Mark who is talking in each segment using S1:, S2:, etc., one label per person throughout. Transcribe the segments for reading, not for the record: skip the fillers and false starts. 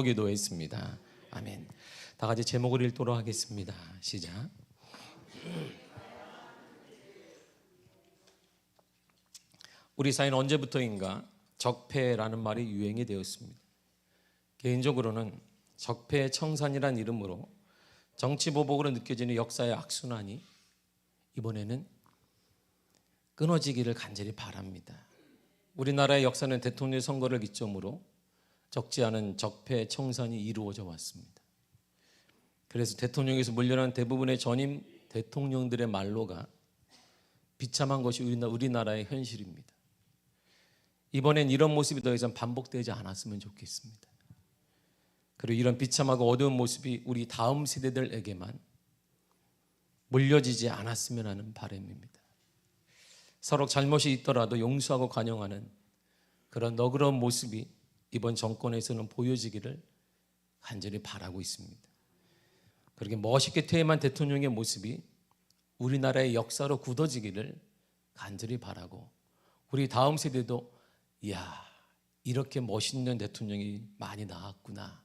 S1: 기도했습니다. 아멘. 다 같이 제목을 읽도록 하겠습니다. 시작. 우리 사회는 언제부터인가 적폐라는 말이 유행이 되었습니다. 개인적으로는 적폐청산이란 이름으로 정치보복으로 느껴지는 역사의 악순환이 이번에는 끊어지기를 간절히 바랍니다. 우리나라의 역사는 대통령 선거를 기점으로 적지 않은 적폐청산이 이루어져 왔습니다. 그래서 대통령에서 물려난 대부분의 전임 대통령들의 말로가 비참한 것이 우리나라의 현실입니다. 이번엔 이런 모습이 더 이상 반복되지 않았으면 좋겠습니다. 그리고 이런 비참하고 어두운 모습이 우리 다음 세대들에게만 물려지지 않았으면 하는 바람입니다. 서로 잘못이 있더라도 용서하고 관용하는 그런 너그러운 모습이 이번 정권에서는 보여지기를 간절히 바라고 있습니다. 그렇게 멋있게 퇴임한 대통령의 모습이 우리나라의 역사로 굳어지기를 간절히 바라고, 우리 다음 세대도 이야, 이렇게 멋있는 대통령이 많이 나왔구나,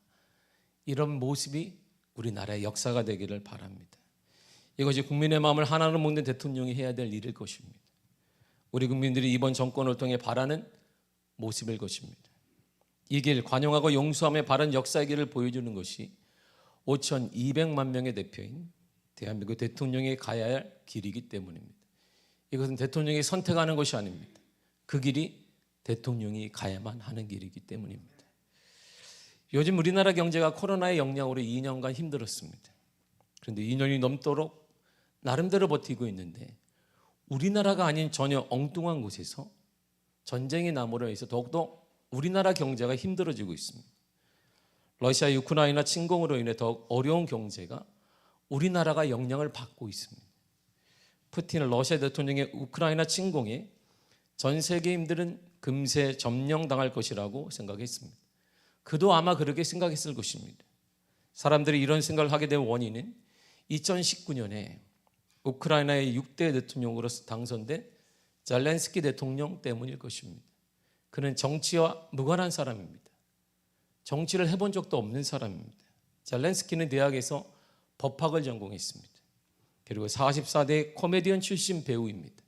S1: 이런 모습이 우리나라의 역사가 되기를 바랍니다. 이것이 국민의 마음을 하나로 묶는 대통령이 해야 될 일일 것입니다. 우리 국민들이 이번 정권을 통해 바라는 모습일 것입니다. 이 길, 관용하고 용서함의 바른 역사의 길을 보여주는 것이 5,200만 명의 대표인 대한민국 대통령이 가야 할 길이기 때문입니다. 이것은 대통령이 선택하는 것이 아닙니다. 그 길이 대통령이 가야만 하는 길이기 때문입니다. 요즘 우리나라 경제가 코로나의 영향으로 2년간 힘들었습니다. 그런데 2년이 넘도록 나름대로 버티고 있는데, 우리나라가 아닌 전혀 엉뚱한 곳에서 전쟁이 남으로 해서 더욱더 우리나라 경제가 힘들어지고 있습니다. 러시아 우크라이나 침공으로 인해 더욱 어려운 경제가 우리나라가 영향을 받고 있습니다. 푸틴 러시아 대통령의 우크라이나 침공에 전 세계인들은 금세 점령당할 것이라고 생각했습니다. 그도 아마 그렇게 생각했을 것입니다. 사람들이 이런 생각을 하게 된 원인은 2019년에 우크라이나의 6대 대통령으로서 당선된 젤렌스키 대통령 때문일 것입니다. 그는 정치와 무관한 사람입니다. 정치를 해본 적도 없는 사람입니다. 젤렌스키는 대학에서 법학을 전공했습니다. 그리고 44대 코미디언 출신 배우입니다.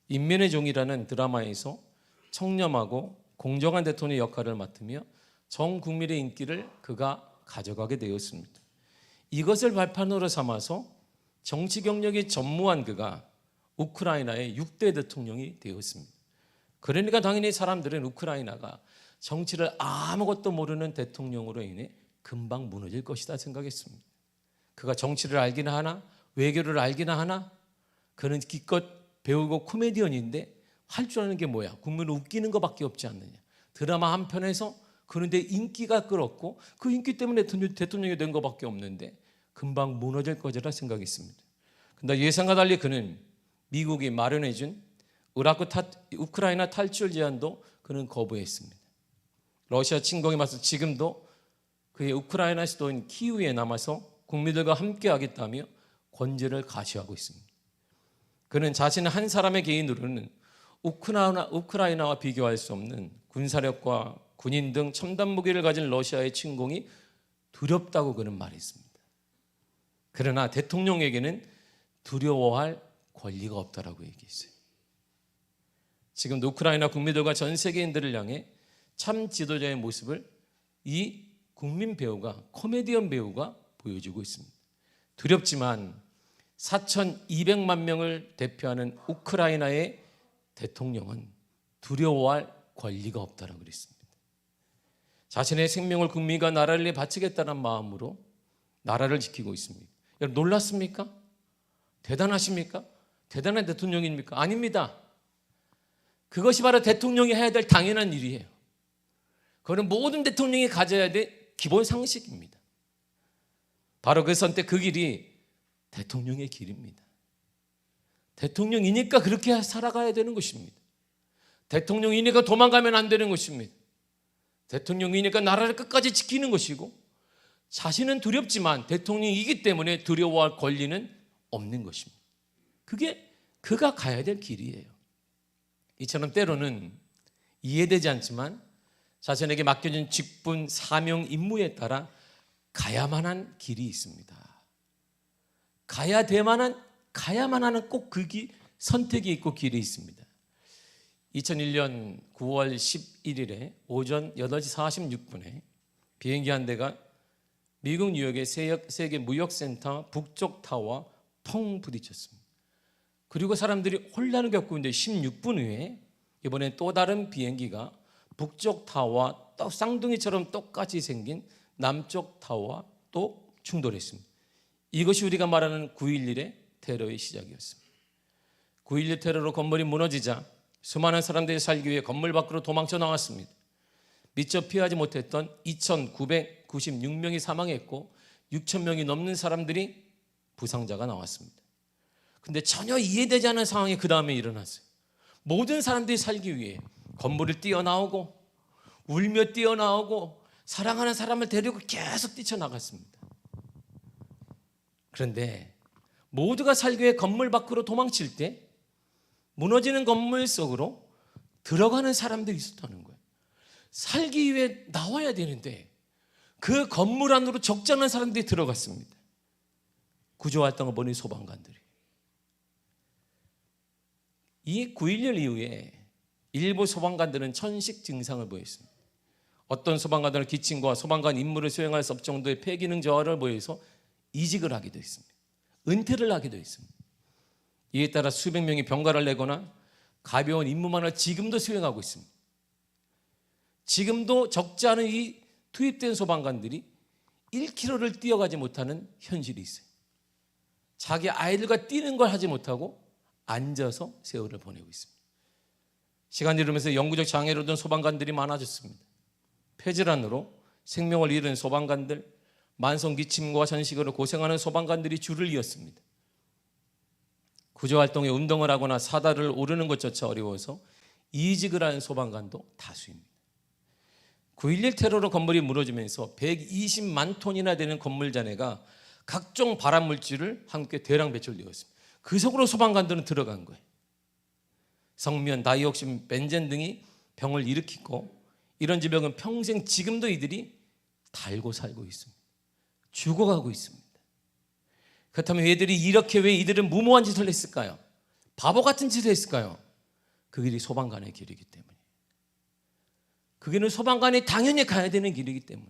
S1: 인민의 종이라는 드라마에서 청렴하고 공정한 대통령 역할을 맡으며 전 국민의 인기를 그가 가져가게 되었습니다. 이것을 발판으로 삼아서 정치 경력이 전무한 그가 우크라이나의 6대 대통령이 되었습니다. 그러니까 당연히 사람들은 우크라이나가 정치를 아무것도 모르는 대통령으로 인해 금방 무너질 것이다 생각했습니다. 그가 정치를 알기나 하나, 외교를 알기나 하나, 그는 기껏 배우고 코미디언인데 할 줄 아는 게 뭐야? 국민을 웃기는 것밖에 없지 않느냐. 드라마 한 편에서 그런데 인기가 끌었고 그 인기 때문에 대통령이 된 것밖에 없는데 금방 무너질 거리라 생각했습니다. 그런데 예상과 달리 그는 미국이 마련해준 우크라이나 탈출 제안도 그는 거부했습니다. 러시아 침공에 맞서 지금도 그의 우크라이나 수도인 키이우에 남아서 국민들과 함께 하겠다며 권세를 가시하고 있습니다. 그는 자신의 한 사람의 개인으로는 우크라이나와 비교할 수 없는 군사력과 군인 등 첨단 무기를 가진 러시아의 침공이 두렵다고 그는 말했습니다. 그러나 대통령에게는 두려워할 권리가 없다라고 얘기했어요. 지금 우크라이나 국민들과 전 세계인들을 향해 참 지도자의 모습을 이 국민 배우가, 코미디언 배우가 보여주고 있습니다. 두렵지만 4,200만 명을 대표하는 우크라이나의 대통령은 두려워할 권리가 없다라고 그랬습니다. 자신의 생명을 국민과 나라를 위해 바치겠다는 마음으로 나라를 지키고 있습니다. 여러분 놀랐습니까? 대단하십니까? 대단한 대통령입니까? 아닙니다. 그것이 바로 대통령이 해야 될 당연한 일이에요. 그거는 모든 대통령이 가져야 될 기본 상식입니다. 바로 그 선택, 그 길이 대통령의 길입니다. 대통령이니까 그렇게 살아가야 되는 것입니다. 대통령이니까 도망가면 안 되는 것입니다. 대통령이니까 나라를 끝까지 지키는 것이고, 자신은 두렵지만 대통령이기 때문에 두려워할 권리는 없는 것입니다. 그게 그가 가야 될 길이에요. 이처럼 때로는 이해되지 않지만 자신에게 맡겨진 직분, 사명, 임무에 따라 가야만 한 길이 있습니다. 가야만 하는 꼭 그 선택이 있고 길이 있습니다. 2001년 9월 11일에 오전 8시 46분에 비행기 한 대가 미국 뉴욕의 세계 무역센터 북쪽 타워와 펑 부딪혔습니다. 그리고 사람들이 혼란을 겪고 있는데 16분 후에 이번에 또 다른 비행기가 북쪽 타워와 또 쌍둥이처럼 똑같이 생긴 남쪽 타워와 또 충돌했습니다. 이것이 우리가 말하는 9.11의 테러의 시작이었습니다. 9.11 테러로 건물이 무너지자 수많은 사람들이 살기 위해 건물 밖으로 도망쳐 나왔습니다. 미처 피하지 못했던 2,996명이 사망했고 6,000명이 넘는 사람들이 부상자가 나왔습니다. 근데 전혀 이해되지 않는 상황이 그 다음에 일어났어요. 모든 사람들이 살기 위해 건물을 뛰어나오고 울며 뛰어나오고 사랑하는 사람을 데리고 계속 뛰쳐나갔습니다. 그런데 모두가 살기 위해 건물 밖으로 도망칠 때 무너지는 건물 속으로 들어가는 사람들이 있었다는 거예요. 살기 위해 나와야 되는데 그 건물 안으로 적지 않은 사람들이 들어갔습니다. 구조활동을 벌인 소방관들이. 이 9.11 이후에 일부 소방관들은 천식 증상을 보였습니다. 어떤 소방관들은 기침과 소방관 임무를 수행할 수 없을 정도의 폐기능 저하를 보여서 이직을 하기도 했습니다. 은퇴를 하기도 했습니다. 이에 따라 수백 명이 병가를 내거나 가벼운 임무만을 지금도 수행하고 있습니다. 지금도 적지 않은 이 투입된 소방관들이 1km를 뛰어가지 못하는 현실이 있어요. 자기 아이들과 뛰는 걸 하지 못하고 앉아서 세월을 보내고 있습니다. 시간이 흐르면서 영구적 장애를 얻은 소방관들이 많아졌습니다. 폐질환으로 생명을 잃은 소방관들, 만성 기침과 전식으로 고생하는 소방관들이 줄을 이었습니다. 구조활동에 운동을 하거나 사다를 오르는 것조차 어려워서 이직을 하는 소방관도 다수입니다. 9.11 테러로 건물이 무너지면서 120만 톤이나 되는 건물 잔해가 각종 발암물질을 함께 대량 배출되었습니다. 그 속으로 소방관들은 들어간 거예요. 성면, 다이옥신, 벤젠 등이 병을 일으키고 이런 질병은 평생 지금도 이들이 달고 살고 있습니다. 죽어가고 있습니다. 그렇다면 왜 이들은 무모한 짓을 했을까요? 바보 같은 짓을 했을까요? 그 길이 소방관의 길이기 때문에. 그 길은 소방관이 당연히 가야 되는 길이기 때문에.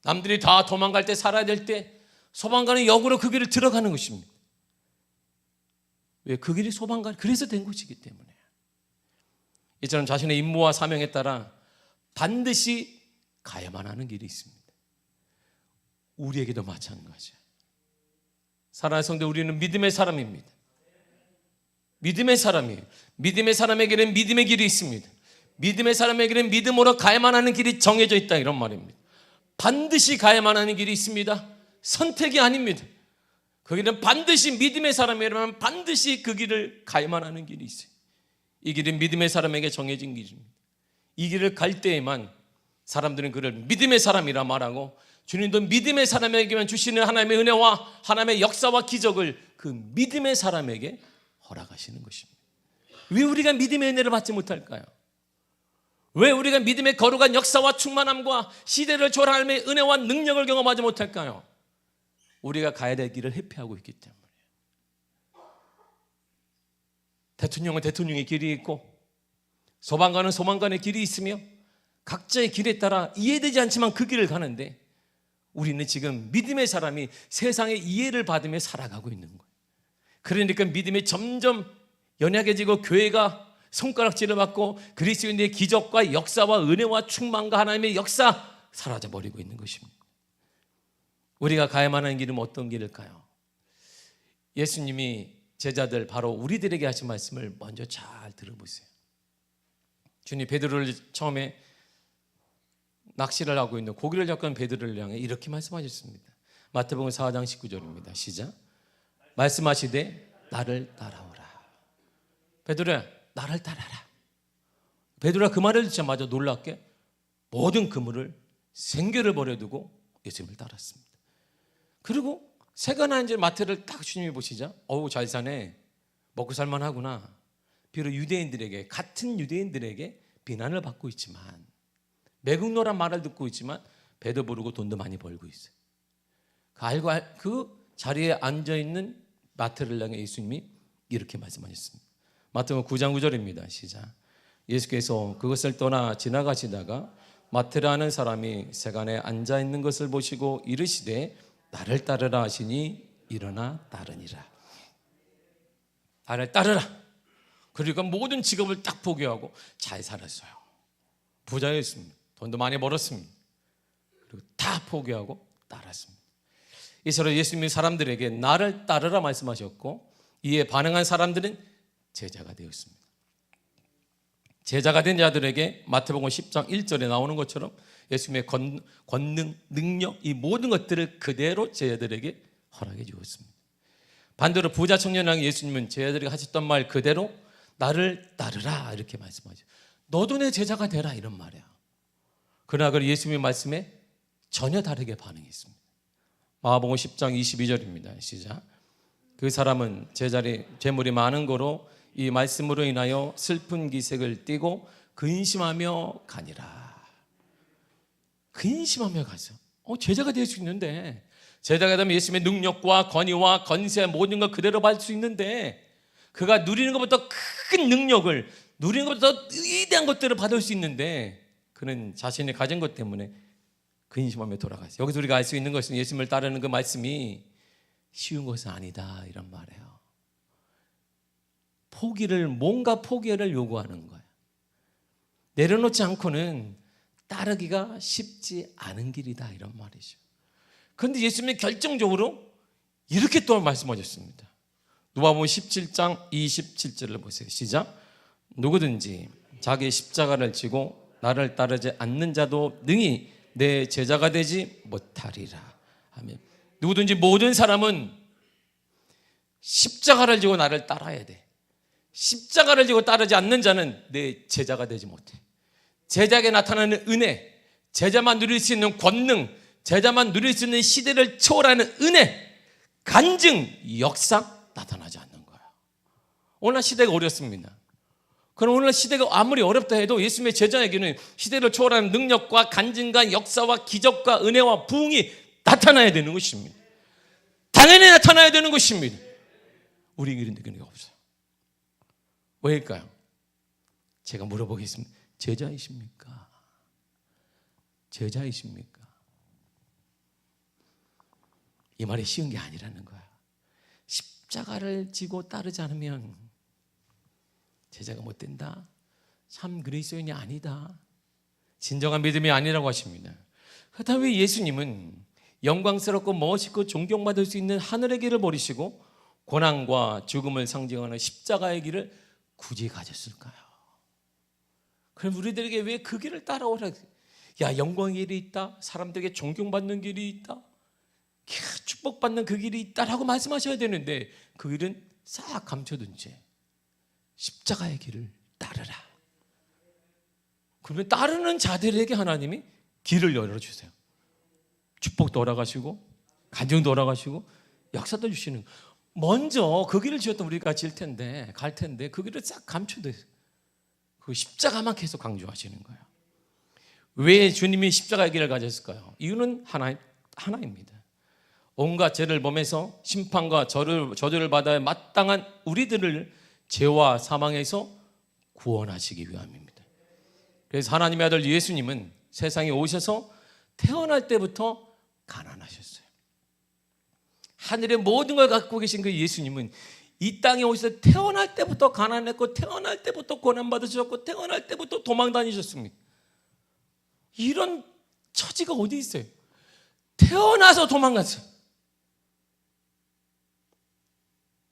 S1: 남들이 다 도망갈 때 살아야 될 때 소방관은 역으로 그 길을 들어가는 것입니다. 왜? 그 길이 소방관, 그래서 된 것이기 때문에. 이처럼 자신의 임무와 사명에 따라 반드시 가야만 하는 길이 있습니다. 우리에게도 마찬가지예요. 사랑하는 성도, 우리는 믿음의 사람입니다. 믿음의 사람이에요. 믿음의 사람에게는 믿음의 길이 있습니다. 믿음의 사람에게는 믿음으로 가야만 하는 길이 정해져 있다, 이런 말입니다. 반드시 가야만 하는 길이 있습니다. 선택이 아닙니다. 그 길은 반드시 믿음의 사람이라면 반드시 그 길을 가야만 하는 길이 있어요. 이 길은 믿음의 사람에게 정해진 길입니다. 이 길을 갈 때에만 사람들은 그를 믿음의 사람이라 말하고, 주님도 믿음의 사람에게만 주시는 하나님의 은혜와 하나님의 역사와 기적을 그 믿음의 사람에게 허락하시는 것입니다. 왜 우리가 믿음의 은혜를 받지 못할까요? 왜 우리가 믿음의 거룩한 역사와 충만함과 시대를 초월한 하나님의 은혜와 능력을 경험하지 못할까요? 우리가 가야 될 길을 회피하고 있기 때문에. 대통령은 대통령의 길이 있고 소방관은 소방관의 길이 있으며 각자의 길에 따라 이해되지 않지만 그 길을 가는데, 우리는 지금 믿음의 사람이 세상의 이해를 받으며 살아가고 있는 거예요. 그러니까 믿음이 점점 연약해지고 교회가 손가락질을 받고 그리스도인의 기적과 역사와 은혜와 충만과 하나님의 역사 사라져버리고 있는 것입니다. 우리가 가야만 하는 길은 어떤 길일까요? 예수님이 제자들, 바로 우리들에게 하신 말씀을 먼저 잘 들어보세요. 주님 베드로를 처음에 낚시를 하고 있는 고기를 잡고 있는 베드로를 향해 이렇게 말씀하셨습니다. 마태복음 4장 19절입니다. 시작. 말씀하시되 나를 따라오라. 베드로야, 나를 따라라. 베드로가 그 말을 듣자마자 놀랍게 모든 그물을 생계를 버려두고 예수님을 따랐습니다. 그리고 새가 난 줄 마태를 딱 주님이 보시자, 어우 잘 사네, 먹고 살만하구나. 비록 유대인들에게, 같은 유대인들에게 비난을 받고 있지만 매국노란 말을 듣고 있지만 배도 부르고 돈도 많이 벌고 있어요. 그 자리에 앉아있는 마태를 향해 예수님이 이렇게 말씀하셨습니다. 마태복음 9장 9절입니다. 시작. 예수께서 그것을 떠나 지나가시다가 마태라는 사람이 세간에 앉아있는 것을 보시고 이르시되 나를 따르라 하시니 일어나 따르니라. 나를 따르라. 그러니까 모든 직업을 딱 포기하고 잘 살았어요. 부자였습니다. 돈도 많이 벌었습니다. 그리고 다 포기하고 따랐습니다. 이처럼 예수님이 사람들에게 나를 따르라 말씀하셨고 이에 반응한 사람들은 제자가 되었습니다. 제자가 된 자들에게 마태복음 10장 1절에 나오는 것처럼 예수님의 권능, 능력, 이 모든 것들을 그대로 제자들에게 허락해 주었습니다. 반대로 부자 청년왕 예수님은 제자들에게 하셨던 말 그대로 나를 따르라 이렇게 말씀하죠. 너도 내 제자가 되라 이런 말이야. 그러나 그 예수님의 말씀에 전혀 다르게 반응했습니다. 마가복음 10장 22절입니다. 시작. 그 사람은 제자리 재물이 많은 거로 이 말씀으로 인하여 슬픈 기색을 띠고 근심하며 가니라. 근심하며 가서 제자가 될 수 있는데, 제자가 되면 예수님의 능력과 권위와 건세 모든 걸 그대로 받을 수 있는데, 그가 누리는 것보다 큰 능력을, 누리는 것보다 위대한 것들을 받을 수 있는데 그는 자신이 가진 것 때문에 근심하며 돌아가요. 여기서 우리가 알 수 있는 것은 예수님을 따르는 그 말씀이 쉬운 것은 아니다 이런 말이에요. 뭔가 포기를 요구하는 거예요. 내려놓지 않고는 따르기가 쉽지 않은 길이다 이런 말이죠. 그런데 예수님이 결정적으로 이렇게 또 말씀하셨습니다. 누가복음 17장 27절을 보세요. 시작. 누구든지 자기 십자가를 지고 나를 따르지 않는 자도 능히 내 제자가 되지 못하리라. 아멘. 누구든지 모든 사람은 십자가를 지고 나를 따라야 돼. 십자가를 지고 따르지 않는 자는 내 제자가 되지 못해. 제자에게 나타나는 은혜, 제자만 누릴 수 있는 권능, 제자만 누릴 수 있는 시대를 초월하는 은혜, 간증, 역사 나타나지 않는 거야. 오늘 시대가 어렵습니다. 그럼 오늘 시대가 아무리 어렵다 해도 예수님의 제자에게는 시대를 초월하는 능력과 간증과 역사와 기적과 은혜와 부흥이 나타나야 되는 것입니다. 당연히 나타나야 되는 것입니다. 우리에게는 그게 없어요. 왜일까요? 제가 물어보겠습니다. 제자이십니까? 제자이십니까? 이 말이 쉬운 게 아니라는 거야. 십자가를 지고 따르지 않으면 제자가 못 된다. 참 그리스도인이 아니다. 진정한 믿음이 아니라고 하십니다. 그렇다면 왜 예수님은 영광스럽고 멋있고 존경받을 수 있는 하늘의 길을 버리시고 고난과 죽음을 상징하는 십자가의 길을 굳이 가졌을까요? 그럼 우리들에게 왜 그 길을 따라오라? 야, 영광의 길이 있다. 사람들에게 존경받는 길이 있다. 축복받는 그 길이 있다라고 말씀하셔야 되는데 그 길은 싹 감춰둔 채 십자가의 길을 따르라. 그러면 따르는 자들에게 하나님이 길을 열어주세요. 축복도 허락하시고 간증도 허락하시고 역사도 주시는. 먼저 그 길을 지었던 우리가 갈 텐데 그 길을 싹 감춰둬요. 그 십자가만 계속 강조하시는 거예요. 왜 주님이 십자가의 길을 가졌을까요? 이유는 하나입니다. 온갖 죄를 범해서 심판과 저주를 받아야 마땅한 우리들을 죄와 사망에서 구원하시기 위함입니다. 그래서 하나님의 아들 예수님은 세상에 오셔서 태어날 때부터 가난하셨어요. 하늘의 모든 걸 갖고 계신 그 예수님은 이 땅에 오셔서 태어날 때부터 가난했고 태어날 때부터 고난받으셨고 태어날 때부터 도망 다니셨습니다. 이런 처지가 어디 있어요? 태어나서 도망갔어요.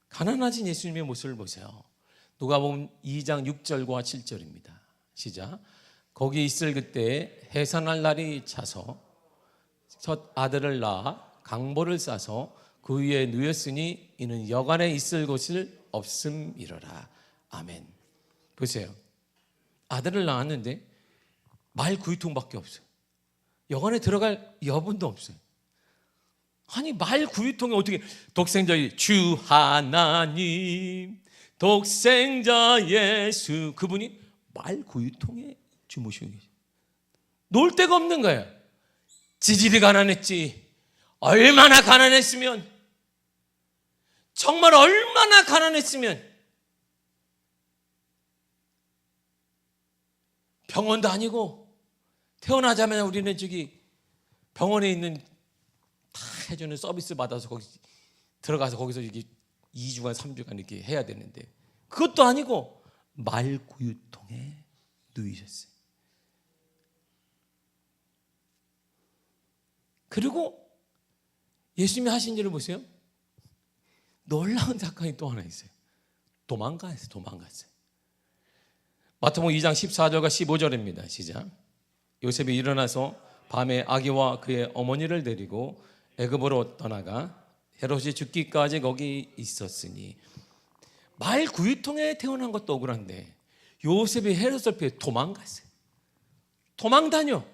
S1: 가난하신 예수님의 모습을 보세요. 누가복음 2장 6절과 7절입니다. 시작. 거기 있을 그때 해산할 날이 차서 첫 아들을 낳아 강보를 싸서 그 위에 누였으니 이는 여관에 있을 곳을 없음이러라. 아멘. 보세요. 아들을 낳았는데 말 9유통밖에 없어요. 여관에 들어갈 여분도 없어요. 아니 말 9유통에 어떻게 독생자의 주 하나님 독생자 예수 그분이 말 9유통에 주무시고 계세요. 놀 데가 없는 거예요. 지질이 가난했지. 얼마나 가난했으면, 정말 얼마나 가난했으면 병원도 아니고 태어나자마자 우리는 저기 병원에 있는 다 해주는 서비스 받아서 거기 들어가서 거기서 이게 2주간 3주간 이렇게 해야 되는데 그것도 아니고 말구유통에 누이셨어요. 그리고 예수님이 하신 일을 보세요. 놀라운 사건이 또 하나 있어요. 도망갔어요. 마태복음 2장 14절과 15절입니다. 시작. 요셉이 일어나서 밤에 아기와 그의 어머니를 데리고 애굽으로 떠나가 헤롯이 죽기까지 거기 있었으니. 말 구유통에 태어난 것도 억울한데 요셉이 헤롯을 피해 도망갔어요. 도망다녀.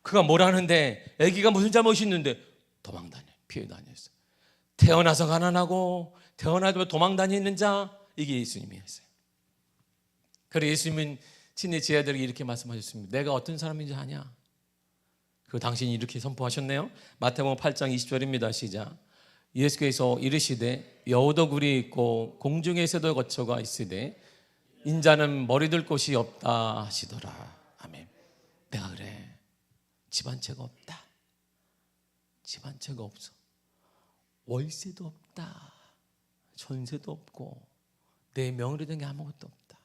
S1: 그가 뭘 하는데, 아기가 무슨 잘못이 있는데 도망다녀, 피해 다녔어요. 태어나서 가난하고 태어나도 도망다니는 자, 이게 예수님이었어요. 그래서 예수님은 친히 제 아들에게 이렇게 말씀하셨습니다. 내가 어떤 사람인지 아냐? 그 당신이 이렇게 선포하셨네요. 마태복음 8장 20절입니다. 시작. 예수께서 이르시되 여우도 굴이 있고 공중의 새도 거처가 있으되 인자는 머리 둘 곳이 없다 하시더라. 아멘. 내가 그래. 집 한 채가 없다. 집 한 채가 없어. 월세도 없다. 전세도 없고 내 명의로 된 게 아무것도 없다.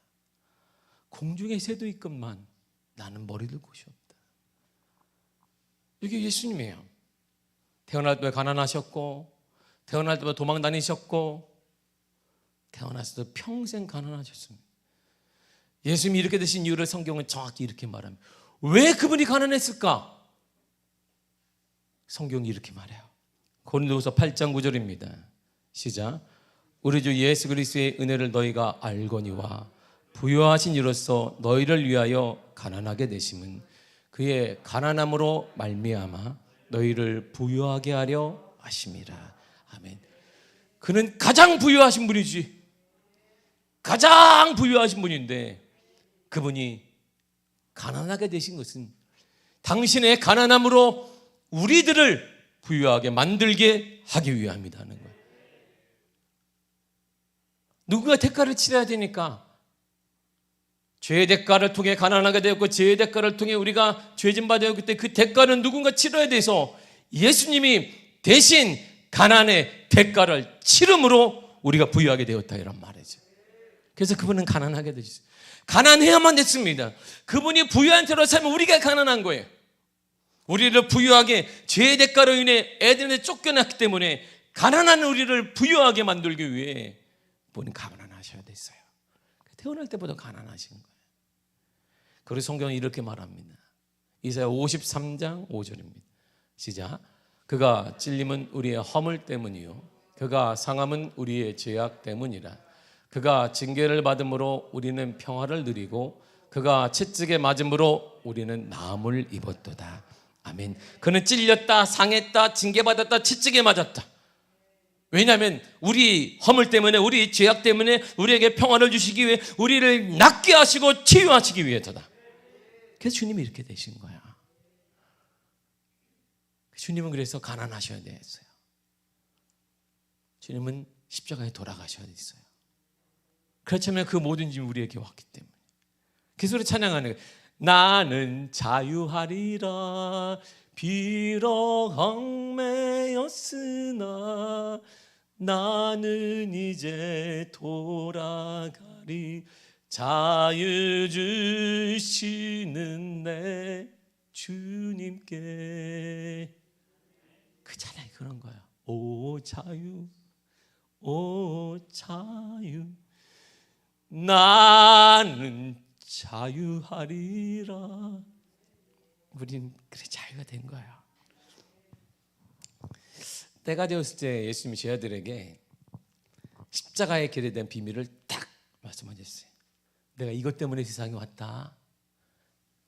S1: 공중의 새도 있건만 나는 머리 둘 곳이 없다. 이게 예수님이에요. 태어날 때 가난하셨고 태어날 때부터 도망 다니셨고 태어나서도 평생 가난하셨습니다. 예수님이 이렇게 되신 이유를 성경은 정확히 이렇게 말합니다. 왜 그분이 가난했을까? 성경이 이렇게 말해요. 고린도후서 8장 9절입니다. 시작. 우리 주 예수 그리스도의 은혜를 너희가 알거니와 부요하신 이로써 너희를 위하여 가난하게 되심은 그의 가난함으로 말미암아 너희를 부요하게 하려 하심이라. 아멘. 그는 가장 부유하신 분이지. 가장 부유하신 분인데 그분이 가난하게 되신 것은 당신의 가난함으로 우리들을 부유하게 만들게 하기 위함이라는 거예요. 누군가 대가를 치러야 되니까 죄의 대가를 통해 가난하게 되었고 죄의 대가를 통해 우리가 죄진 바 되었기 때문에 그 대가는 누군가 치러야 돼서 예수님이 대신 가난의 대가를 치름으로 우리가 부유하게 되었다 이런 말이죠. 그래서 그분은 가난하게 되셨어요. 가난해야만 됐습니다. 그분이 부유한 채로 살면 우리가 가난한 거예요. 우리를 부유하게 죄의 대가로 인해 에덴에 쫓겨났기 때문에 가난한 우리를 부유하게 만들기 위해 그분은 가난하셔야 됐어요. 태어날 때보다 가난하신 거예요. 그래서 성경은 이렇게 말합니다. 이사야 53장 5절입니다. 시작. 그가 찔림은 우리의 허물 때문이요 그가 상함은 우리의 죄악 때문이라. 그가 징계를 받음으로 우리는 평화를 누리고 그가 채찍에 맞음으로 우리는 나음을 입었도다. 아멘. 그는 찔렸다, 상했다, 징계받았다, 채찍에 맞았다. 왜냐하면 우리 허물 때문에, 우리 죄악 때문에 우리에게 평화를 주시기 위해, 우리를 낫게 하시고 치유하시기 위해서다. 그래서 주님이 이렇게 되신 거야. 주님은 그래서 가난하셔야 됐어요. 주님은 십자가에 돌아가셔야 됐어요. 그렇다면 그 모든 짐이 우리에게 왔기 때문에. 그래서 우리 찬양하는 거예요. 나는 자유하리라 비록 얽매였으나 나는 이제 돌아가리 자유 주시는 내 주님께. 그 찬양이 그런 거예요. 오 자유 오 자유 나는 자유하리라. 우린 그래 자유가 된 거야. 때가 되었을 때 예수님이 제 아들에게 십자가의 길에 대한 비밀을 딱 말씀하셨어요. 내가 이것 때문에 세상에 왔다.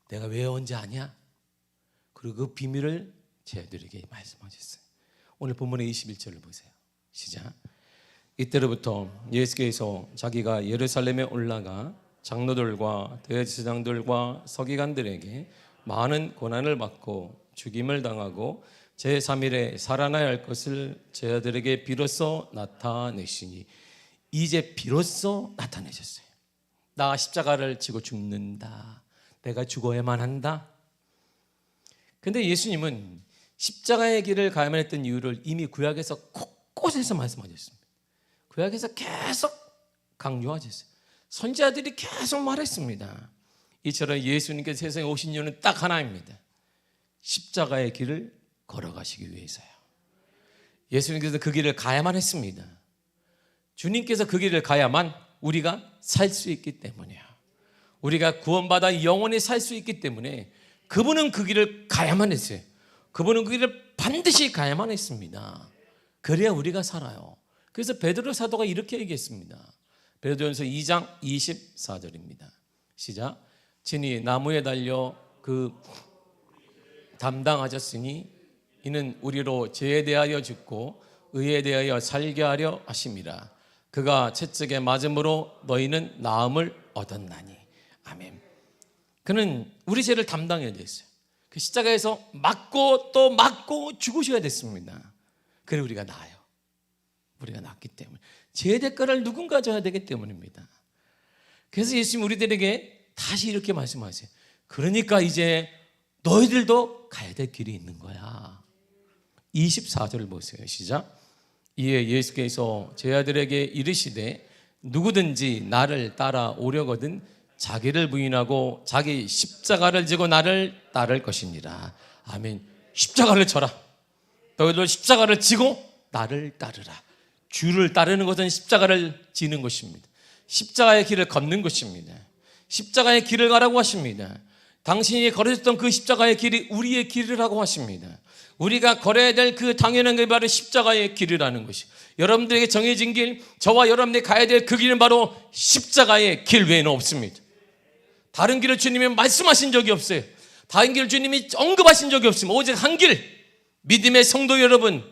S1: 내가 왜 언제 아냐? 그리고 그 비밀을 제 아들에게 말씀하셨어요. 오늘 본문의 21절을 보세요. 시작. 이때로부터 예수께서 자기가 예루살렘에 올라가 장로들과 대제사장들과 서기관들에게 많은 고난을 받고 죽임을 당하고 제3일에 살아나야 할 것을 제 아들에게 비로소 나타내시니 이제 비로소 나타내셨어요. 나 십자가를 지고 죽는다. 내가 죽어야만 한다. 근데 예수님은 십자가의 길을 가야만 했던 이유를 이미 구약에서 곳곳에서 말씀하셨습니다. 구약에서 계속 강조하셨어요. 선지자들이 계속 말했습니다. 이처럼 예수님께서 세상에 오신 이유는 딱 하나입니다. 십자가의 길을 걸어가시기 위해서요. 예수님께서 그 길을 가야만 했습니다. 주님께서 그 길을 가야만 우리가 살 수 있기 때문이에요. 우리가 구원받아 영원히 살 수 있기 때문에 그분은 그 길을 가야만 했어요. 그분은 그 길을 반드시 가야만 했습니다. 그래야 우리가 살아요. 그래서 베드로 사도가 이렇게 얘기했습니다. 베드로전서 2장 24절입니다. 시작. 친히 나무에 달려 그 담당하셨으니 이는 우리로 죄에 대하여 죽고 의에 대하여 살게 하려 하심이라. 그가 채찍에 맞음으로 너희는 나음을 얻었나니. 아멘. 그는 우리 죄를 담당해야 됐어요. 그 십자가에서 맞고 또 맞고 죽으셔야 됐습니다. 그래 우리가 나아요. 우리가 낫기 때문에 죄의 대가를 누군가 져야 되기 때문입니다. 그래서 예수님 우리들에게 다시 이렇게 말씀하세요. 그러니까 이제 너희들도 가야 될 길이 있는 거야. 24절을 보세요. 시작. 이에 예수께서 제 아들에게 이르시되 누구든지 나를 따라오려거든 자기를 부인하고 자기 십자가를 지고 나를 따를 것이니라. 아멘. 십자가를 져라. 너희들 십자가를 지고 나를 따르라. 주를 따르는 것은 십자가를 지는 것입니다. 십자가의 길을 걷는 것입니다. 십자가의 길을 가라고 하십니다. 당신이 걸으셨던 그 십자가의 길이 우리의 길이라고 하십니다. 우리가 걸어야 될 그 당연한 게 바로 십자가의 길이라는 것이, 여러분들에게 정해진 길, 저와 여러분들이 가야 될 그 길은 바로 십자가의 길 외에는 없습니다. 다른 길을 주님이 말씀하신 적이 없어요. 다른 길을 주님이 언급하신 적이 없습니다. 오직 한 길, 믿음의 성도 여러분,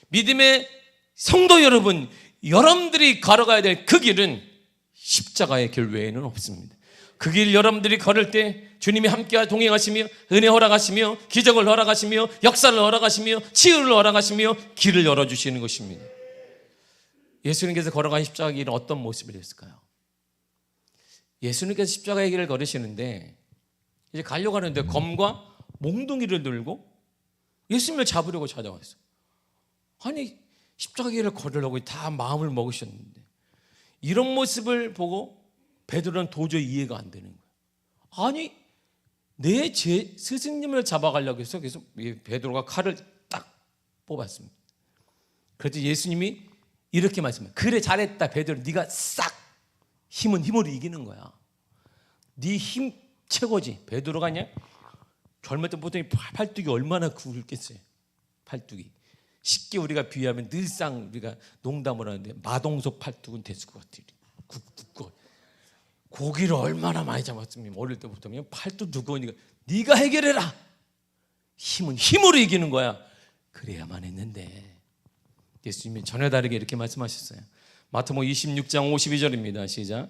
S1: 믿음의 성도 여러분, 여러분들이 걸어가야 될 그 길은 십자가의 길 외에는 없습니다. 그 길 여러분들이 걸을 때 주님이 함께 동행하시며 은혜 허락하시며 기적을 허락하시며 역사를 허락하시며 치유를 허락하시며 길을 열어주시는 것입니다. 예수님께서 걸어간 십자가의 길은 어떤 모습이었을까요? 예수님께서 십자가의 길을 걸으시는데 이제 가려고 하는데 검과 몽둥이를 들고 예수님을 잡으려고 찾아왔어요. 아니 십자가의 길을 걸으려고 다 마음을 먹으셨는데 이런 모습을 보고 베드로는 도저히 이해가 안 되는 거예요. 아니 내 스승님을 잡아가려고 해서 그래서 베드로가 칼을 딱 뽑았습니다. 그래서 예수님이 이렇게 말씀해요. 그래 잘했다 베드로, 네가 싹 힘은 힘으로 이기는 거야. 네 힘 최고지. 베드로가 그냥 젊을 때 보통 팔뚝이 얼마나 굵겠어요. 팔뚝이 쉽게 우리가 비유하면 늘상 우리가 농담을 하는데 마동석 팔뚝은 됐을 것 같아요. 굵고 고기를 얼마나 많이 잡았으면 어릴 때부터 그냥 팔뚝 두꺼우니까 네가 해결해라. 힘은 힘으로 이기는 거야. 그래야만 했는데 예수님이 전혀 다르게 이렇게 말씀하셨어요. 마태복음 26장 52절입니다. 시작.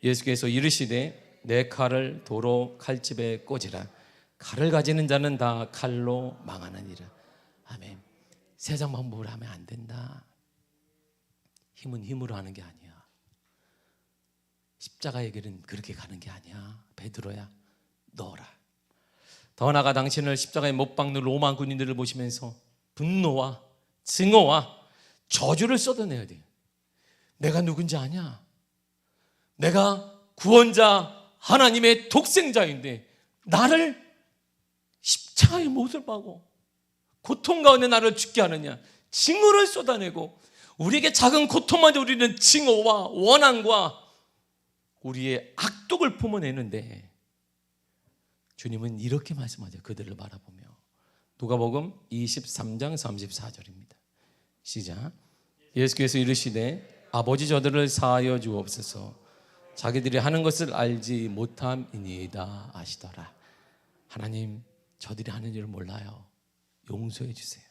S1: 예수께서 이르시되 내 칼을 도로 칼집에 꽂으라. 칼을 가지는 자는 다 칼로 망하느니라. 아멘. 세상 방법으로 하면 안 된다. 힘은 힘으로 하는 게 아니야. 십자가의 길은 그렇게 가는 게 아니야. 베드로야, 너라. 더 나아가 당신을 십자가에 못 박는 로마 군인들을 보시면서 분노와 증오와 저주를 쏟아내야 돼요. 내가 누군지 아냐? 내가 구원자 하나님의 독생자인데 나를 십자가의 못을 박고 고통 가운데 나를 죽게 하느냐? 증오를 쏟아내고 우리에게 작은 고통마저 우리는 증오와 원한과 우리의 악독을 품어내는데 주님은 이렇게 말씀하죠. 그들을 바라보며. 누가복음 23장 34절입니다. 시작. 예수께서 이르시되 아버지 저들을 사하여 주옵소서. 자기들이 하는 것을 알지 못함이니이다 하시더라. 하나님, 저들이 하는 일을 몰라요. 용서해 주세요.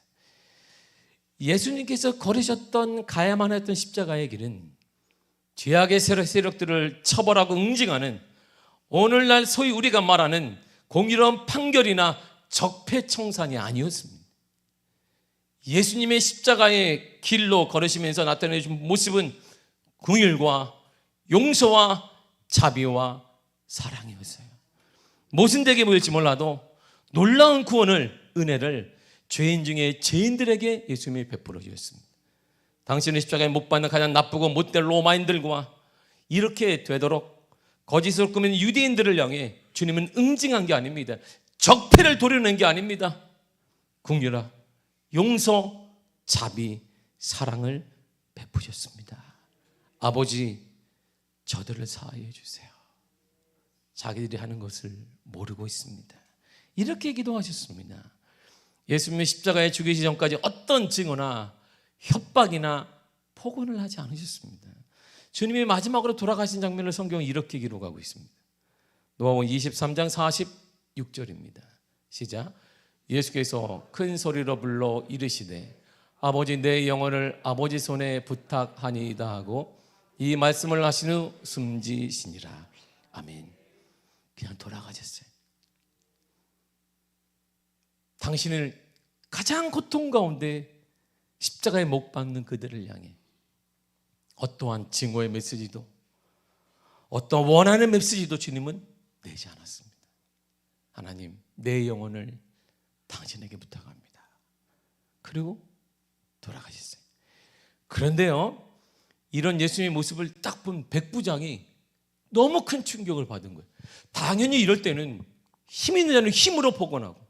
S1: 예수님께서 걸으셨던 가야만 했던 십자가의 길은 죄악의 세력들을 처벌하고 응징하는 오늘날 소위 우리가 말하는 공의로운 판결이나 적폐청산이 아니었습니다. 예수님의 십자가의 길로 걸으시면서 나타내신 모습은 긍휼과 용서와 자비와 사랑이었어요. 모순되게 보일지 몰라도 놀라운 구원을, 은혜를 죄인 중에 죄인들에게 예수님이 베풀어 주셨습니다. 당신의 십자가에 못 박는 가장 나쁘고 못된 로마인들과 이렇게 되도록 거짓으로 꾸민 유대인들을 향해 주님은 응징한 게 아닙니다. 적폐를 도려낸 게 아닙니다. 긍휼과 용서, 자비, 사랑을 베푸셨습니다. 아버지, 저들을 사하여 주세요. 자기들이 하는 것을 모르고 있습니다. 이렇게 기도하셨습니다. 예수님의 십자가에 죽이시기 전까지 어떤 증오나 협박이나 폭언을 하지 않으셨습니다. 주님이 마지막으로 돌아가신 장면을 성경은 이렇게 기록하고 있습니다. 누가복음 23장 46절입니다. 시작. 예수께서 큰 소리로 불러 이르시되 아버지, 내 영혼을 아버지 손에 부탁하니이다 하고 이 말씀을 하신 후 숨지시니라. 아멘. 그냥 돌아가셨어요. 당신을 가장 고통 가운데 십자가에 못 박는 그들을 향해 어떠한 증오의 메시지도, 어떠한 원하는 메시지도 주님은 내지 않았습니다. 하나님, 내 영혼을 당신에게 부탁합니다. 그리고 돌아가셨어요. 그런데요, 이런 예수님의 모습을 딱 본 백부장이 너무 큰 충격을 받은 거예요. 당연히 이럴 때는 힘 있는 자는 힘으로 복원하고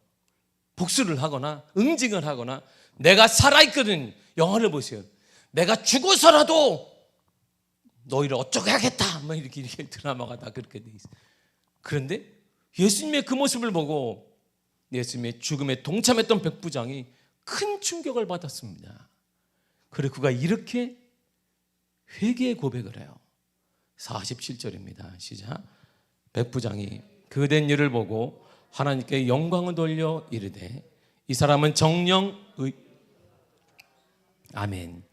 S1: 복수를 하거나 응징을 하거나, 내가 살아있거든, 영화를 보세요, 내가 죽어서라도 너희를 어쩌게 하겠다, 막 이렇게 드라마가 다 그렇게 돼 있어요. 그런데 예수님의 그 모습을 보고 예수님의 죽음에 동참했던 백부장이 큰 충격을 받았습니다. 그리고 그가 이렇게 회개의 고백을 해요. 47절입니다. 시작. 백부장이 그된 일을 보고 하나님께 영광을 돌려 이르되 이 사람은 정령 아멘.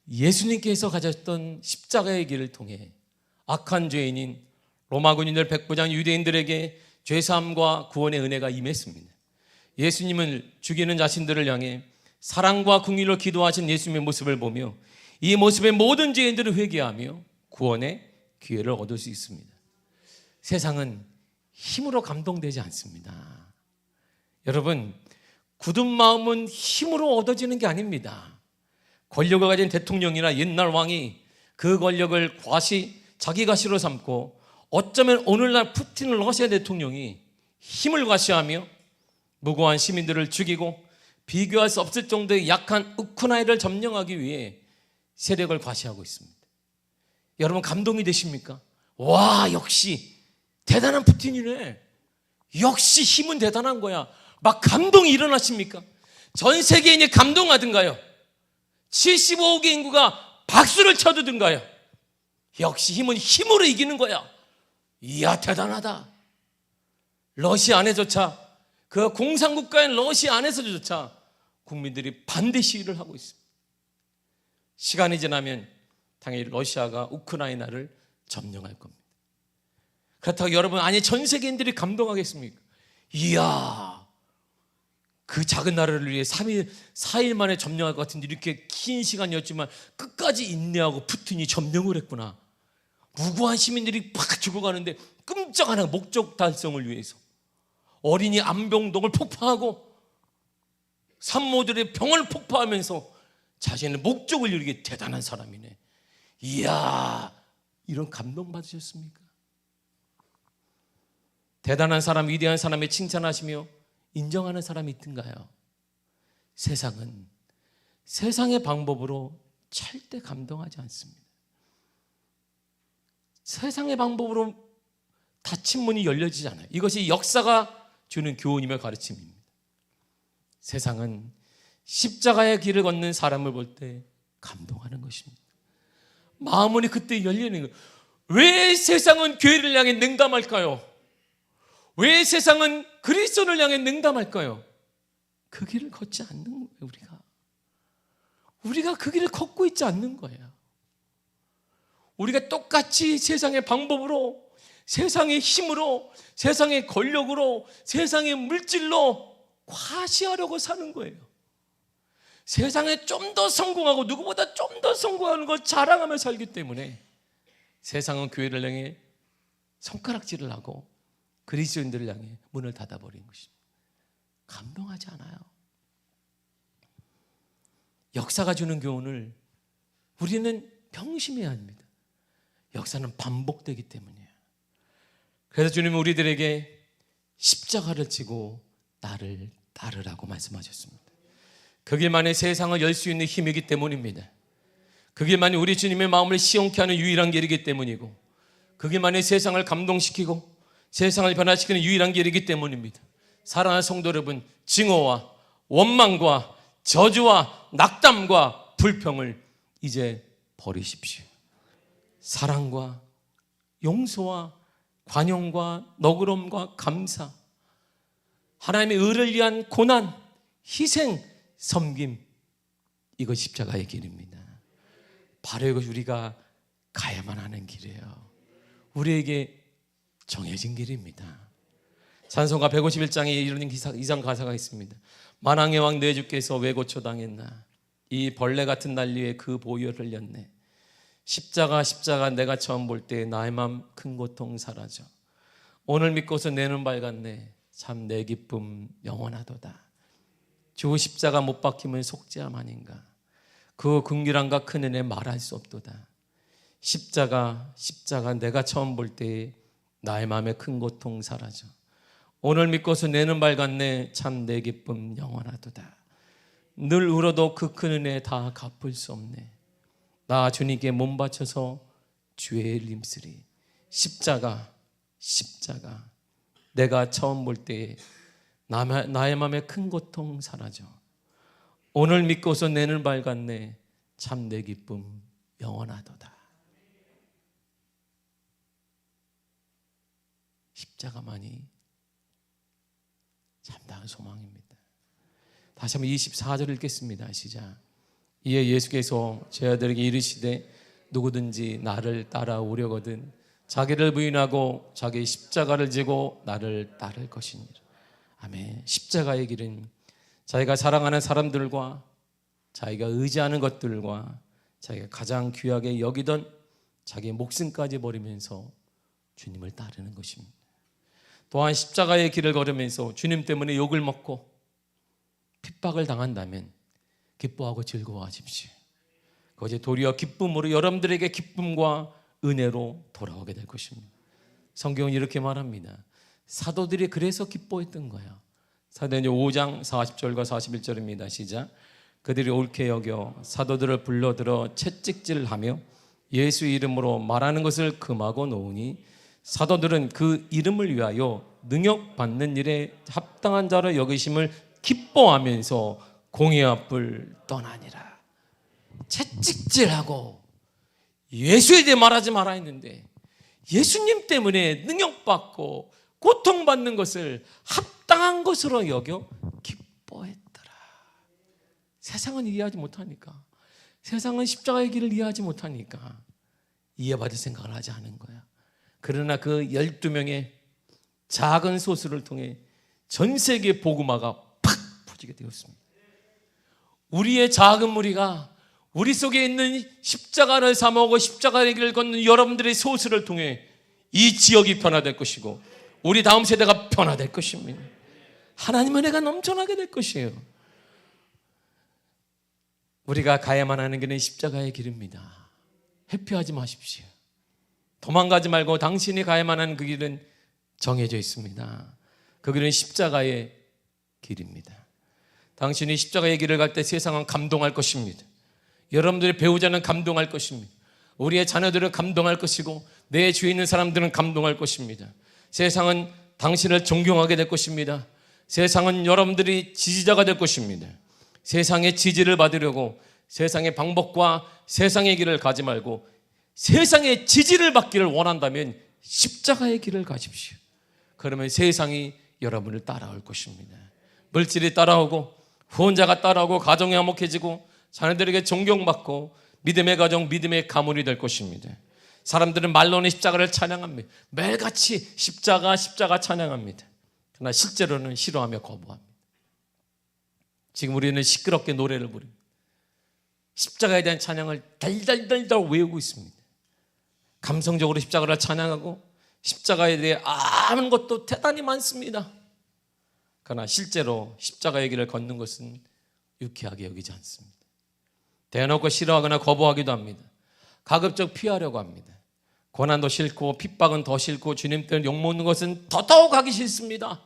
S1: 예수님께서 가졌던 십자가의 길을 통해 악한 죄인인 로마 군인들, 백부장, 유대인들에게 죄사함과 구원의 은혜가 임했습니다. 예수님을 죽이는 자신들을 향해 사랑과 긍휼로 기도하신 예수님의 모습을 보며 이 모습의 모든 죄인들을 회개하며 구원의 기회를 얻을 수 있습니다. 세상은 힘으로 감동되지 않습니다. 여러분, 굳은 마음은 힘으로 얻어지는 게 아닙니다. 권력을 가진 대통령이나 옛날 왕이 그 권력을 자기 가시로 삼고, 어쩌면 오늘날 푸틴을 러시아 대통령이 힘을 과시하며 무고한 시민들을 죽이고 비교할 수 없을 정도의 약한 우크라이나를 점령하기 위해 세력을 과시하고 있습니다. 여러분, 감동이 되십니까? 와, 역시 대단한 푸틴이네, 역시 힘은 대단한 거야, 막 감동이 일어나십니까? 전 세계인이 감동하든가요? 75억의 인구가 박수를 쳐주든가요? 역시 힘은 힘으로 이기는 거야. 이야, 대단하다. 러시아 안에조차, 그 공산국가인 러시아 안에서조차 국민들이 반대 시위를 하고 있습니다. 시간이 지나면 당연히 러시아가 우크라이나를 점령할 겁니다. 그렇다고 여러분, 아니 전 세계인들이 감동하겠습니까? 이야, 그 작은 나라를 위해 4일 만에 점령할 것 같은데 이렇게 긴 시간이었지만 끝까지 인내하고 푸틴이 점령을 했구나. 무고한 시민들이 팍 죽어가는데 끔찍 안 하고 목적 달성을 위해서 어린이 암병동을 폭파하고 산모들의 병을 폭파하면서 자신의 목적을 이루게 대단한 사람이네. 이야, 이런 감동 받으셨습니까? 대단한 사람, 위대한 사람을 칭찬하시며 인정하는 사람이 있던가요? 세상은 세상의 방법으로 절대 감동하지 않습니다. 세상의 방법으로 닫힌 문이 열려지지 않아요. 이것이 역사가 주는 교훈이며 가르침입니다. 세상은 십자가의 길을 걷는 사람을 볼 때 감동하는 것입니다. 마음문이 그때 열리는 거예요. 왜 세상은 교회를 향해 냉담할까요? 왜 세상은 그리스도를 향해 냉담할까요? 그 길을 걷지 않는 거예요. 우리가 그 길을 걷고 있지 않는 거예요. 우리가 똑같이 세상의 방법으로 세상의 힘으로, 세상의 권력으로, 세상의 물질로 과시하려고 사는 거예요. 세상에 좀 더 성공하고 누구보다 좀 더 성공하는 걸 자랑하며 살기 때문에 세상은 교회를 향해 손가락질을 하고 그리스도인들을 향해 문을 닫아버린 것입니다. 감동하지 않아요. 역사가 주는 교훈을 우리는 명심해야 합니다. 역사는 반복되기 때문이에요. 그래서 주님은 우리들에게 십자가를 지고 나를 따르라고 말씀하셨습니다. 그 길만이 세상을 열 수 있는 힘이기 때문입니다. 그 길만이 우리 주님의 마음을 시원케 하는 유일한 길이기 때문이고, 그 길만이 세상을 감동시키고 세상을 변화시키는 유일한 길이기 때문입니다. 사랑하는 성도 여러분, 증오와 원망과 저주와 낙담과 불평을 이제 버리십시오. 사랑과 용서와 관용과 너그러움과 감사, 하나님의 의를 위한 고난, 희생, 섬김, 이거 십자가의 길입니다. 바로 이것이 우리가 가야만 하는 길이에요. 우리에게 정해진 길입니다. 찬송가 151장에 이런 이상 가사가 있습니다. 만왕의 왕 내 주께서 왜 고초당했나, 이 벌레 같은 난리에 그 보혈을 흘렸네. 십자가 십자가 내가 처음 볼 때 나의 맘 큰 고통 사라져. 오늘 믿고서 내는 밝았네. 참 내 기쁨 영원하도다. 주 십자가 못 박힘은 속죄함 아닌가. 그 긍휼함과 큰 은혜 말할 수 없도다. 십자가 십자가 내가 처음 볼 때 나의 마음에 큰 고통 사라져. 오늘 믿고서 내는 밝았네. 참 내 기쁨 영원하도다. 늘 울어도 그 큰 은혜 다 갚을 수 없네. 나 주님께 몸 바쳐서 주의 일 힘쓰리. 십자가 십자가 내가 처음 볼 때 나의 마음에 큰 고통 사라져. 오늘 믿고서 내는 밝았네. 참 내 기쁨 영원하도다. 십자가만이 참다운 소망입니다. 다시 한번 24절 읽겠습니다. 시작. 이에 예수께서 제 아들에게 이르시되 누구든지 나를 따라오려거든 자기를 부인하고 자기 십자가를 지고 나를 따를 것이니라. 아멘. 십자가의 길은 자기가 사랑하는 사람들과 자기가 의지하는 것들과 자기가 가장 귀하게 여기던 자기의 목숨까지 버리면서 주님을 따르는 것입니다. 또한 십자가의 길을 걸으면서 주님 때문에 욕을 먹고 핍박을 당한다면 기뻐하고 즐거워하십시오. 그것이 도리어 기쁨으로 여러분들에게 기쁨과 은혜로 돌아오게 될 것입니다. 성경은 이렇게 말합니다. 사도들이 그래서 기뻐했던 거예요. 사도행전 5장 40절과 41절입니다. 시작. 그들이 옳게 여겨 사도들을 불러들어 채찍질하며 예수 이름으로 말하는 것을 금하고 놓으니 사도들은 그 이름을 위하여 능욕받는 일에 합당한 자로 여기심을 기뻐하면서 공의 앞을 떠나니라. 채찍질하고 예수에 대해 말하지 말아 했는데 예수님 때문에 능욕받고 고통받는 것을 합당한 것으로 여겨 기뻐했더라. 세상은 이해하지 못하니까, 세상은 십자가의 길을 이해하지 못하니까 이해받을 생각을 하지 않은 거야. 그러나 그 12명의 작은 소수를 통해 전 세계 복음화가 팍 퍼지게 되었습니다. 우리의 작은 무리가 우리 속에 있는 십자가를 사모하고 십자가의 길을 걷는 여러분들의 소수를 통해 이 지역이 변화될 것이고 우리 다음 세대가 변화될 것입니다. 하나님의 은혜가 넘쳐나게 될 것이에요. 우리가 가야만 하는 길은 십자가의 길입니다. 회피하지 마십시오. 도망가지 말고 당신이 가야만 하는 그 길은 정해져 있습니다. 그 길은 십자가의 길입니다. 당신이 십자가의 길을 갈 때 세상은 감동할 것입니다. 여러분들의 배우자는 감동할 것입니다. 우리의 자녀들은 감동할 것이고 내 주위에 있는 사람들은 감동할 것입니다. 세상은 당신을 존경하게 될 것입니다. 세상은 여러분들이 지지자가 될 것입니다. 세상의 지지를 받으려고 세상의 방법과 세상의 길을 가지 말고 세상의 지지를 받기를 원한다면 십자가의 길을 가십시오. 그러면 세상이 여러분을 따라올 것입니다. 물질이 따라오고 후원자가 따라오고 가정이 화목해지고 자녀들에게 존경받고 믿음의 가정, 믿음의 가문이 될 것입니다. 사람들은 말로는 십자가를 찬양합니다. 매일같이 십자가 찬양합니다. 그러나 실제로는 싫어하며 거부합니다. 지금 우리는 시끄럽게 노래를 부릅니다. 십자가에 대한 찬양을 달달달달 외우고 있습니다. 감성적으로 십자가를 찬양하고 십자가에 대해 아는 것도 대단히 많습니다. 그러나 실제로 십자가의 길을 걷는 것은 유쾌하게 여기지 않습니다. 대놓고 싫어하거나 거부하기도 합니다. 가급적 피하려고 합니다. 고난도 싫고 핍박은 더 싫고 주님 때문에 욕먹는 것은 더더욱 하기 싫습니다.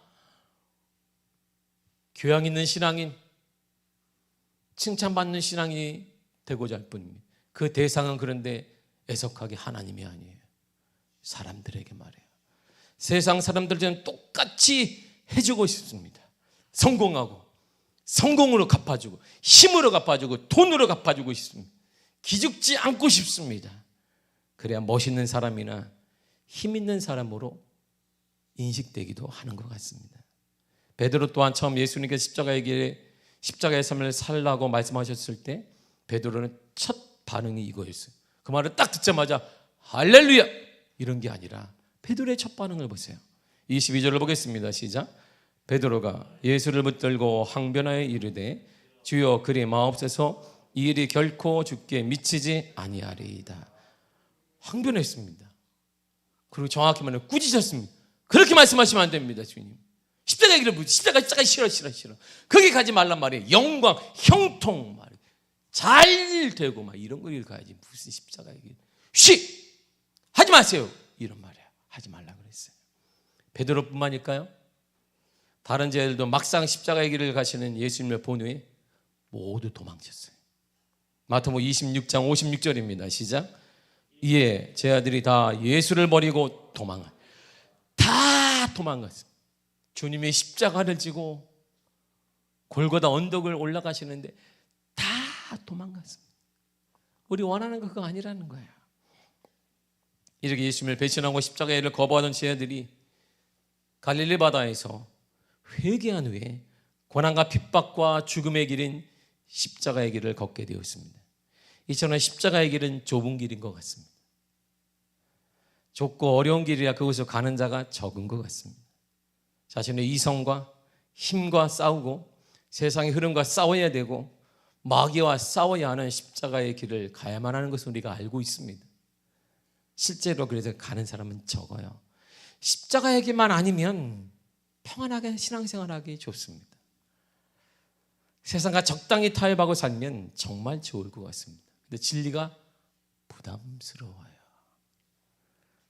S1: 교양 있는 신앙인, 칭찬받는 신앙인이 되고자 할 뿐입니다. 그 대상은 그런데 애석하게 하나님이 아니에요. 사람들에게 말해요. 세상 사람들은 똑같이 해주고 싶습니다. 성공하고 성공으로 갚아주고 힘으로 갚아주고 돈으로 갚아주고 싶습니다. 기죽지 않고 싶습니다. 그래야 멋있는 사람이나 힘 있는 사람으로 인식되기도 하는 것 같습니다. 베드로 또한 처음 예수님께서 십자가의 삶을 살라고 말씀하셨을 때 베드로는 첫 반응이 이거였어요. 그 말을 딱 듣자마자 할렐루야 이런 게 아니라 베드로의 첫 반응을 보세요. 22절을 보겠습니다. 시작. 베드로가 예수를 붙들고 항변하여 이르되 주여 그리 마옵소서 이 일이 결코 주께 미치지 아니하리이다. 항변했습니다. 그리고 정확히 말하면 꾸짖었습니다. 그렇게 말씀하시면 안 됩니다. 주님 십자가 얘기를 묻지. 십자가 싫어. 거기 가지 말란 말이에요. 영광, 형통 말이에요. 잘 되고 막 이런 걸 가야지. 무슨 십자가 얘기. 하지 마세요. 이런 말이에요. 하지 말라 그랬어요. 베드로뿐만일까요? 다른 제자들도 막상 십자가의 길을 가시는 예수님을 본 후에 모두 도망쳤어요. 마태복음 26장 56절입니다. 시작. 이에 제자들이 다 예수를 버리고 다 도망갔어요. 주님이 십자가를 지고 골고다 언덕을 올라가시는데 다 도망갔습니다. 우리 원하는 거 그거 아니라는 거예요. 이렇게 예수님을 배신하고 십자가의 일을 거부하던 제자들이 갈릴리 바다에서 회개한 후에 고난과 핍박과 죽음의 길인 십자가의 길을 걷게 되었습니다. 이처럼 십자가의 길은 좁은 길인 것 같습니다. 좁고 어려운 길이라 그곳을 가는 자가 적은 것 같습니다. 자신의 이성과 힘과 싸우고 세상의 흐름과 싸워야 되고 마귀와 싸워야 하는 십자가의 길을 가야만 하는 것을 우리가 알고 있습니다. 실제로 그래서 가는 사람은 적어요. 십자가의 길만 아니면 평안하게 신앙생활하기 좋습니다. 세상과 적당히 타협하고 살면 정말 좋을 것 같습니다. 근데 진리가 부담스러워요.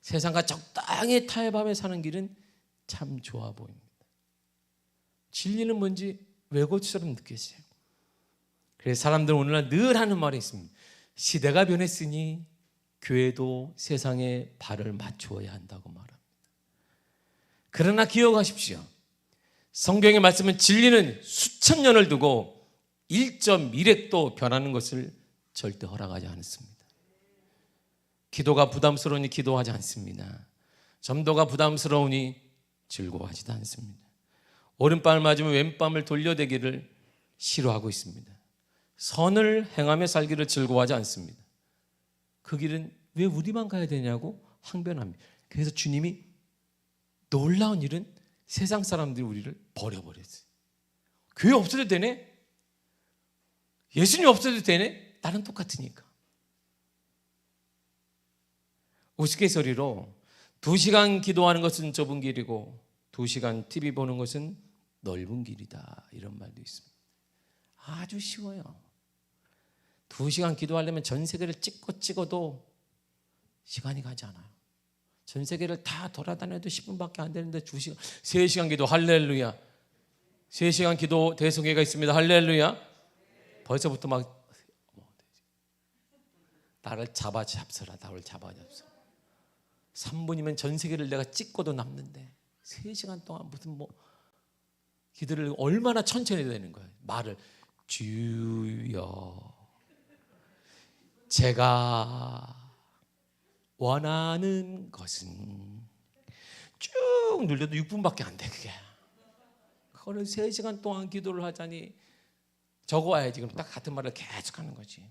S1: 세상과 적당히 타협하며 사는 길은 참 좋아 보입니다. 진리는 뭔지 외고처럼 느껴져요. 그래서 사람들은 오늘날 늘 하는 말이 있습니다. 시대가 변했으니 교회도 세상에 발을 맞추어야 한다고 말합니다. 그러나 기억하십시오. 성경의 말씀은 진리는 수천 년을 두고 1.1획도 변하는 것을 절대 허락하지 않습니다. 기도가 부담스러우니 기도하지 않습니다. 전도가 부담스러우니 즐거워하지도 않습니다. 오른밤을 맞으면 왼밤을 돌려대기를 싫어하고 있습니다. 선을 행하며 살기를 즐거워하지 않습니다. 그 길은 왜 우리만 가야 되냐고 항변합니다. 그래서 주님이 놀라운 일은 세상 사람들이 우리를 버려버렸어요. 교회 없어도 되네? 예수님 없어도 되네? 나는 똑같으니까. 우스갯소리로 2시간 기도하는 것은 좁은 길이고 2시간 TV 보는 것은 넓은 길이다, 이런 말도 있습니다. 아주 쉬워요. 2시간 기도하려면 전 세계를 찍어도 시간이 가지 않아요. 전 세계를 다 돌아다녀도 10분밖에 안 되는데 2시간, 3시간 기도 할렐루야. 3시간 기도 대성회가 있습니다. 할렐루야. 벌써부터 막 나를 잡아잡서라. 3분이면 전 세계를 내가 찍고도 남는데 3시간 동안 무슨 기도를 얼마나 천천히 되는 거예요. 말을 주여 제가 원하는 것은 쭉 눌려도 6분밖에 안 돼. 그거를 3시간 동안 기도를 하자니 적어와야지. 그럼 딱 같은 말을 계속 하는 거지.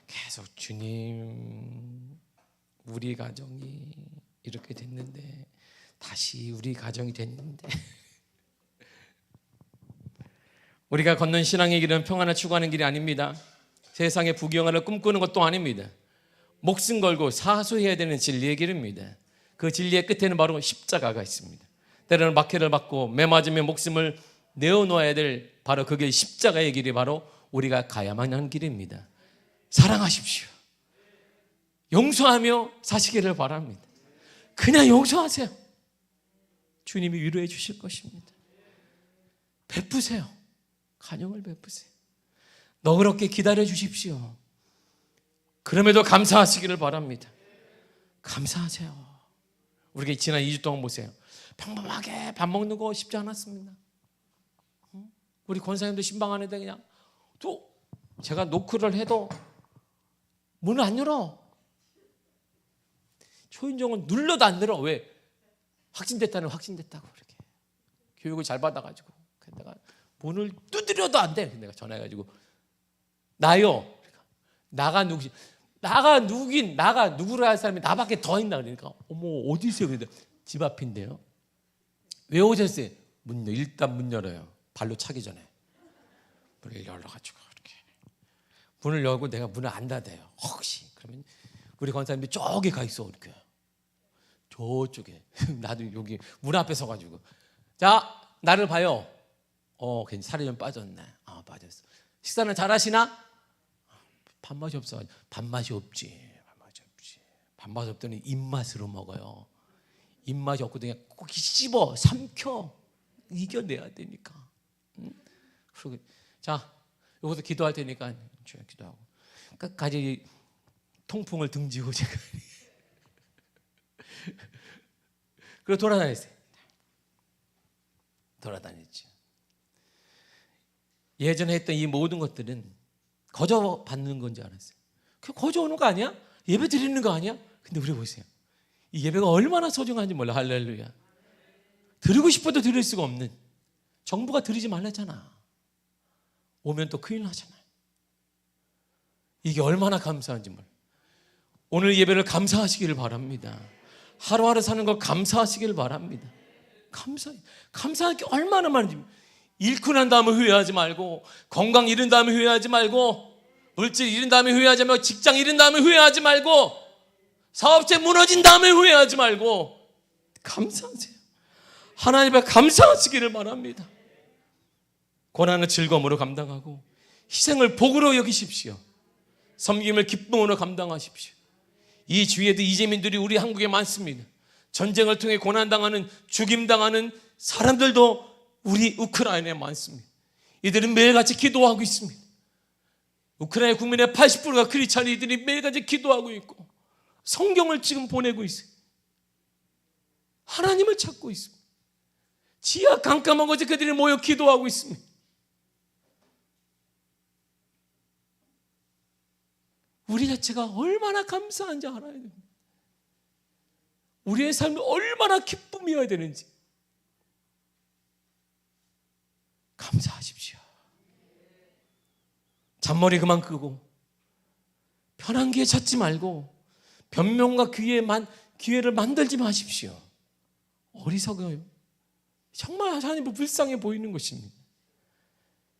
S1: 계속 주님 우리 가정이 이렇게 됐는데, 다시 우리 가정이 됐는데. 우리가 걷는 신앙의 길은 평안을 추구하는 길이 아닙니다. 세상의 부귀영화를 꿈꾸는 것도 아닙니다. 목숨 걸고 사수해야 되는 진리의 길입니다. 그 진리의 끝에는 바로 십자가가 있습니다. 때로는 박해를 받고 매맞으며 목숨을 내어놓아야 될 바로 그게 십자가의 길이 바로 우리가 가야만 하는 길입니다. 사랑하십시오. 용서하며 사시기를 바랍니다. 그냥 용서하세요. 주님이 위로해 주실 것입니다. 베푸세요. 간용을 베푸세요. 너그럽게 기다려 주십시오. 그럼에도 감사하시기를 바랍니다. 감사하세요. 우리가 지난 2주 동안 보세요. 평범하게 밥 먹는 거 쉽지 않았습니다. 우리 권사님도 신방 안에다 그냥 또 제가 노크를 해도 문을 안 열어. 초인종은 눌러도 안 열어. 왜? 확진됐다고 그렇게 교육을 잘 받아가지고 그러다가 문을 두드려도 안 돼. 내가 전화해가지고 나요. 나가 누구라 할 사람이 나밖에 더 있나 그러니까 어머 어디 있어요? 그런데 집 앞인데요. 왜 오셨어요? 일단 문 열어요. 발로 차기 전에 문을 열어가지고 이렇게 문을 열고 내가 문을 안 닫아요. 혹시 그러면 우리 권사님이 저기 가 있어 이렇게 저쪽에 나도 여기 문 앞에 서가지고 자 나를 봐요. 괜히 살이 좀 빠졌네. 빠졌어. 식사는 잘하시나? 밥맛이 없어. 밥맛이 없지. 밥맛 없더니 입맛으로 먹어요. 입맛이 없고 그냥 꼭 씹어 삼켜 이겨내야 되니까. 그리고 자 여기서 기도할 테니까 기도하고 끝까지 통풍을 등지고 제가 그리고 돌아다녔어요. 돌아다녔죠. 예전에 했던 이 모든 것들은 거저 받는 건지 알았어요. 거저 오는 거 아니야? 예배 드리는 거 아니야? 근데 우리 보세요. 이 예배가 얼마나 소중한지 몰라. 할렐루야. 드리고 싶어도 드릴 수가 없는, 정부가 드리지 말랬잖아. 오면 또 큰일 나잖아요. 이게 얼마나 감사한지 몰라. 오늘 예배를 감사하시기를 바랍니다. 하루하루 사는 거 감사하시기를 바랍니다. 감사할 게 얼마나 많은지. 잃고 난 다음에 후회하지 말고, 건강 잃은 다음에 후회하지 말고, 물질 잃은 다음에 후회하지 말고, 직장 잃은 다음에 후회하지 말고, 사업체 무너진 다음에 후회하지 말고 감사하세요. 하나님 앞에 감사하시기를 바랍니다. 고난을 즐거움으로 감당하고 희생을 복으로 여기십시오. 섬김을 기쁨으로 감당하십시오. 이 주위에도 이재민들이 우리 한국에 많습니다. 전쟁을 통해 고난당하는, 죽임당하는 사람들도 우리 우크라이나에 많습니다. 이들은 매일같이 기도하고 있습니다. 우크라이나 국민의 80%가 크리스찬, 이들이 매일같이 기도하고 있고 성경을 지금 보내고 있어요. 하나님을 찾고 있습니다. 지하 깜깜한 곳에 그들이 모여 기도하고 있습니다. 우리 자체가 얼마나 감사한지 알아야 됩니다. 우리의 삶이 얼마나 기쁨이어야 되는지 감사하십시오. 잔머리 그만 끄고 편한 기회 찾지 말고 변명과 기회를 만들지 마십시오. 어리석어요. 정말 하나님은 불쌍해 보이는 것입니다.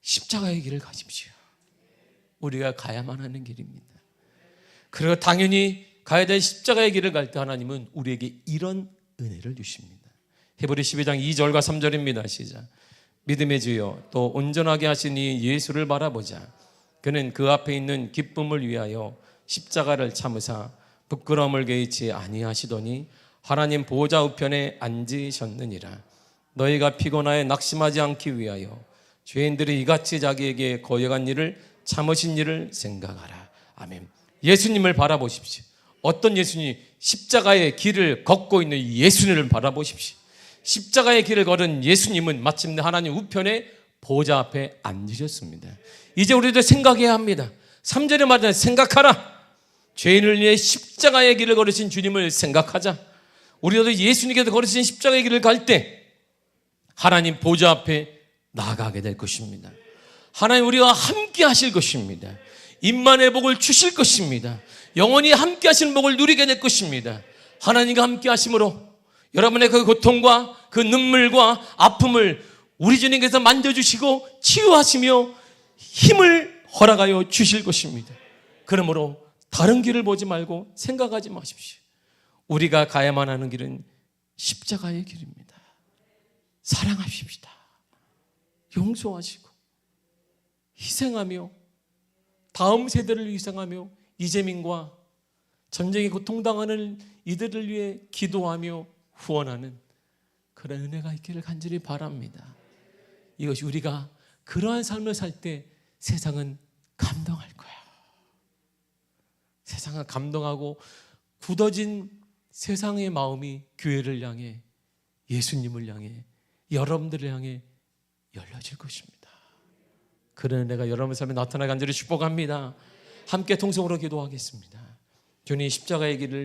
S1: 십자가의 길을 가십시오. 우리가 가야만 하는 길입니다. 그리고 당연히 가야 될 십자가의 길을 갈 때 하나님은 우리에게 이런 은혜를 주십니다. 히브리 12장 2절과 3절입니다. 시작. 믿음의 주여 또 온전하게 하시니 예수를 바라보자. 그는 그 앞에 있는 기쁨을 위하여 십자가를 참으사 부끄러움을 개의치 아니하시더니 하나님 보좌 우편에 앉으셨느니라. 너희가 피곤하여 낙심하지 않기 위하여 죄인들이 이같이 자기에게 거역한 일을 참으신 일을 생각하라. 아멘. 예수님을 바라보십시오. 어떤 예수님? 십자가의 길을 걷고 있는 예수님을 바라보십시오. 십자가의 길을 걸은 예수님은 마침내 하나님 우편에 보좌 앞에 앉으셨습니다. 이제 우리도 생각해야 합니다. 3절에 말하는 생각하라. 죄인을 위해 십자가의 길을 걸으신 주님을 생각하자. 우리도 예수님께서 걸으신 십자가의 길을 갈 때 하나님 보좌 앞에 나가게 될 것입니다. 하나님 우리와 함께 하실 것입니다. 임만의 복을 주실 것입니다. 영원히 함께 하시는 복을 누리게 될 것입니다. 하나님과 함께 하심으로 여러분의 그 고통과 그 눈물과 아픔을 우리 주님께서 만져주시고 치유하시며 힘을 허락하여 주실 것입니다. 그러므로 다른 길을 보지 말고 생각하지 마십시오. 우리가 가야만 하는 길은 십자가의 길입니다. 사랑하십시다. 용서하시고 희생하며 다음 세대를 희생하며 이재민과 전쟁에 고통당하는 이들을 위해 기도하며 후원하는 그런 은혜가 있기를 간절히 바랍니다. 이것이 우리가 그러한 삶을 살 때 세상은 감동할 거야. 세상은 감동하고 굳어진 세상의 마음이 교회를 향해, 예수님을 향해, 여러분들을 향해 열려질 것입니다. 그런 은혜가 여러분 삶에 나타나 간절히 축복합니다. 함께 통성으로 기도하겠습니다. 주님, 십자가의 길을